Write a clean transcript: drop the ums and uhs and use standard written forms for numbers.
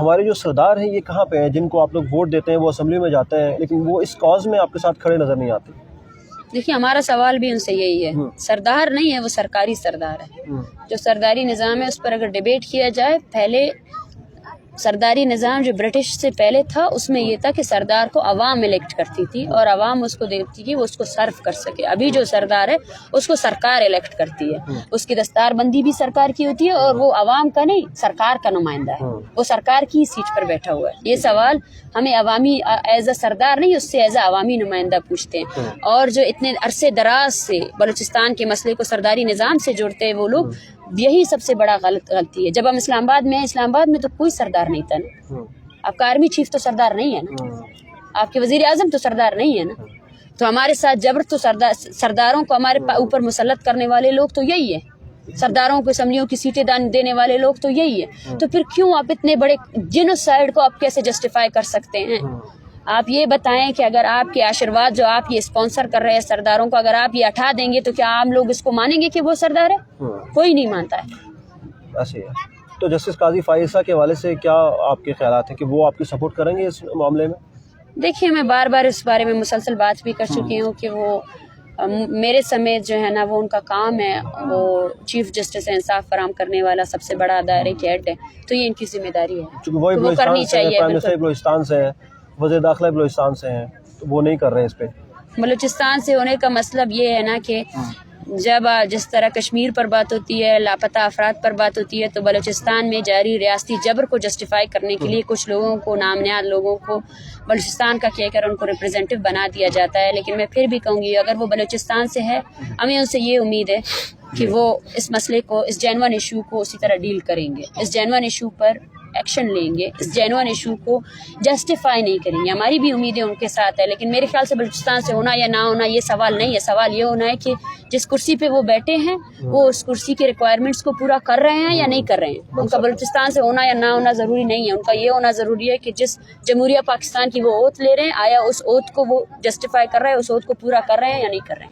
ہمارے جو سردار ہیں یہ کہاں پہ ہیں جن کو آپ لوگ ووٹ دیتے ہیں، وہ اسمبلی میں جاتے ہیں لیکن وہ اس کاز میں آپ کے ساتھ کھڑے نظر نہیں آتے؟ دیکھیے ہمارا سوال بھی ان سے یہی ہے، سردار نہیں ہے وہ سرکاری سردار ہے۔ جو سرداری نظام ہے اس پر اگر ڈیبیٹ کیا جائے، پہلے سرداری نظام جو برٹش سے پہلے تھا اس میں یہ تھا کہ سردار کو عوام الیکٹ کرتی تھی اور عوام اس کو دیتی کہ وہ اس کو سرو کر سکے۔ ابھی جو سردار ہے اس کو سرکار الیکٹ کرتی ہے، اس کی دستار بندی بھی سرکار کی ہوتی ہے اور وہ عوام کا نہیں سرکار کا نمائندہ ہے، وہ سرکار کی سیٹ پر بیٹھا ہوا ہے۔ یہ سوال ہمیں عوامی ایز اے سردار نہیں، اس سے ایز اے عوامی نمائندہ پوچھتے ہیں۔ اور جو اتنے عرصے دراز سے بلوچستان کے مسئلے کو سرداری نظام سے جوڑتے ہیں وہ لوگ، یہی سب سے بڑا غلطی ہے۔ جب ہم اسلام آباد میں ہیں، اسلام آباد میں تو کوئی سردار نہیں تھا نا، آپ کا آرمی چیف تو سردار نہیں ہے نا، آپ کے وزیر اعظم تو سردار نہیں ہے نا، تو ہمارے ساتھ جبر تو سرداروں کو ہمارے اوپر مسلط کرنے والے لوگ تو یہی ہے، سرداروں کو اسمبلیوں کی سیٹیں دینے والے لوگ تو یہی ہے۔ تو پھر کیوں آپ اتنے بڑے جینوسائیڈ کو آپ کیسے جسٹیفائی کر سکتے ہیں؟ آپ یہ بتائیں کہ اگر آپ کے آشرواد جو آپ یہ اسپانسر کر رہے ہیں سرداروں کو، اگر آپ یہ ہٹا دیں گے تو کیا عام لوگ اس کو مانیں گے کہ وہ سردار ہے؟ کوئی نہیں مانتا ہے۔ ایسے ہے۔ تو جسٹس قاضی فائزہ کے حوالے سے کیا آپ کے خیالات ہیں کہ وہ آپ کی سپورٹ کریں گے اس معاملے میں؟ دیکھیے میں بار بار اس بارے میں مسلسل بات بھی کر چکی ہوں کہ وہ میرے سمیت جو ہے نا وہ ان کا کام ہے، وہ چیف جسٹس انصاف فراہم کرنے والا سب سے بڑا ادارے کے ہیڈ ہے، تو یہ ان کی ذمہ داری ہے، چونکہ وہ وہ کرنی چاہیے۔ پرائم منسٹر بلوچستان سے ہیں، وزیر داخلہ بلوچستان سے ہیں، تو وہ نہیں کر رہے اس پہ۔ بلوچستان سے ہونے کا مطلب یہ ہے نا کہ جب جس طرح کشمیر پر بات ہوتی ہے، لاپتہ افراد پر بات ہوتی ہے، تو بلوچستان میں جاری ریاستی جبر کو جسٹیفائی کرنے کے لیے کچھ لوگوں کو، نامنیاد لوگوں کو بلوچستان کا کہہ کر ان کو ریپرزینٹیو بنا دیا جاتا ہے۔ لیکن میں پھر بھی کہوں گی اگر وہ بلوچستان سے ہے، ہمیں ان سے یہ امید ہے کہ وہ اس مسئلے کو، اس جینوئن ایشو کو اسی طرح ڈیل کریں گے، اس جینوئن ایشو پر ایکشن لیں گے، اس جینوئن ایشو کو جسٹیفائی نہیں کریں گے۔ ہماری بھی امیدیں ان کے ساتھ ہے، لیکن میرے خیال سے بلوچستان سے ہونا یا نہ ہونا یہ سوال نہیں ہے، سوال یہ ہونا ہے کہ جس کرسی پہ وہ بیٹھے ہیں وہ اس کرسی کے ریکوائرمنٹس کو پورا کر رہے ہیں یا نہیں کر رہے ہیں۔ ان کا بلوچستان سے ہونا یا نہ ہونا ضروری نہیں ہے، ان کا یہ ہونا ضروری ہے کہ جس جمہوریہ پاکستان کی وہ اوتھ لے رہے ہیں، آیا اس اوتھ کو وہ جسٹیفائی کر رہے ہیں، اس اوتھ کو پورا کر رہے ہیں یا نہیں کر رہے ہیں۔